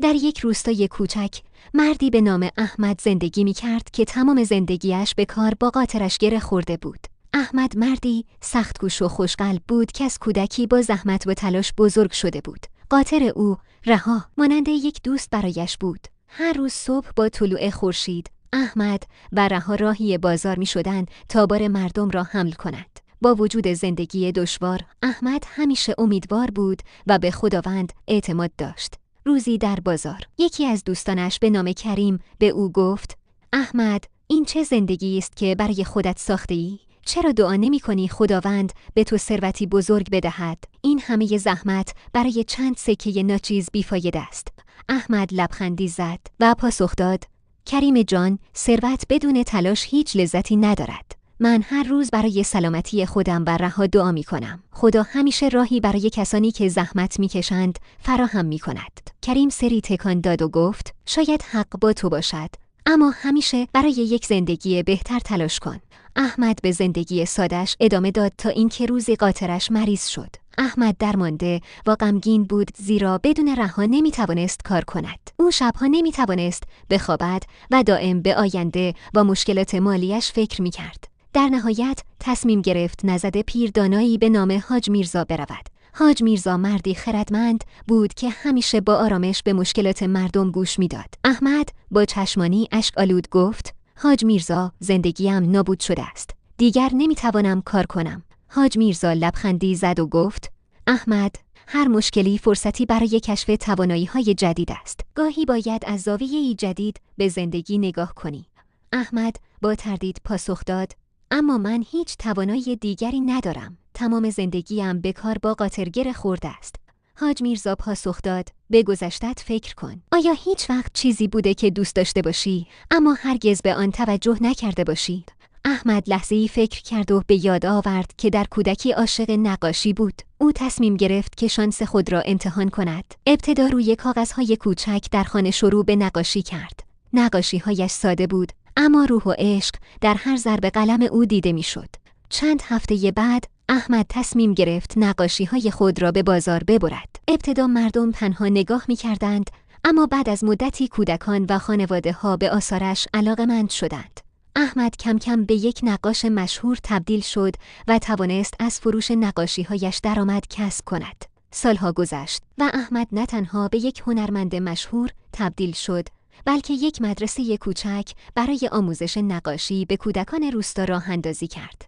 در یک روستای کوچک مردی به نام احمد زندگی می‌کرد که تمام زندگیش به کار با قاطرش گره خورده بود. احمد مردی سخت‌کوش و خوشقلب بود که از کودکی با زحمت و تلاش بزرگ شده بود. قاطر او رها مانند یک دوست برایش بود. هر روز صبح با طلوع خورشید احمد و رها راهی بازار می‌شدند تا بار مردم را حمل کند. با وجود زندگی دشوار احمد همیشه امیدوار بود و به خداوند اعتماد داشت. روزی در بازار یکی از دوستانش به نام کریم به او گفت: احمد، این چه زندگی است که برای خودت ساخته‌ای؟ چرا دعا نمی‌کنی خداوند به تو ثروتی بزرگ بدهد؟ این همه زحمت برای چند سکه ناچیز بیفایده است. احمد لبخندی زد و پاسخ داد: کریم جان، ثروت بدون تلاش هیچ لذتی ندارد. من هر روز برای سلامتی خودم و رها دعا می کنم. خدا همیشه راهی برای کسانی که زحمت می کشند فراهم می کند. کریم سری تکان داد و گفت: شاید حق با تو باشد، اما همیشه برای یک زندگی بهتر تلاش کن. احمد به زندگی سادش ادامه داد تا اینکه روزی قاطرش مریض شد. احمد درمانده و غمگین بود، زیرا بدون رها نمی توانست کار کند. او شبها نمی توانست بخوابد و دائم به آینده و مشکلات مالیش فکر می کرد. در نهایت تصمیم گرفت نزد پیردانایی به نام حاج میرزا برود. حاج میرزا مردی خردمند بود که همیشه با آرامش به مشکلات مردم گوش میداد. احمد با چشمانی اشک آلود گفت: حاج میرزا، زندگیم نابود شده است. دیگر نمیتوانم کار کنم. حاج میرزا لبخندی زد و گفت: احمد، هر مشکلی فرصتی برای کشف توانایی‌های جدید است. گاهی باید از زاویه‌ای جدید به زندگی نگاه کنی. احمد با تردید پاسخ داد: اما من هیچ توانایی دیگری ندارم. تمام زندگیم به کار با قاطر گره خورده است. حاج میرزا پاسخ داد: به گذشتت فکر کن. آیا هیچ وقت چیزی بوده که دوست داشته باشی اما هرگز به آن توجه نکرده باشی؟ احمد لحظه‌ای فکر کرد و به یاد آورد که در کودکی عاشق نقاشی بود. او تصمیم گرفت که شانس خود را امتحان کند. ابتدا روی کاغذهای کوچک در خانه شروع به نقاشی کرد. نقاشی‌هایش ساده بود، اما روح و عشق در هر ضرب قلم او دیده میشد. چند هفته بعد احمد تصمیم گرفت نقاشی‌های خود را به بازار ببرد. ابتدا مردم تنها نگاه می‌کردند، اما بعد از مدتی کودکان و خانواده‌ها به آثارش علاقه‌مند شدند. احمد کم کم به یک نقاش مشهور تبدیل شد و توانست از فروش نقاشی‌هایش درآمد کسب کند. سالها گذشت و احمد نه تنها به یک هنرمند مشهور تبدیل شد، بلکه یک مدرسه کوچک برای آموزش نقاشی به کودکان روستا راه اندازی کرد.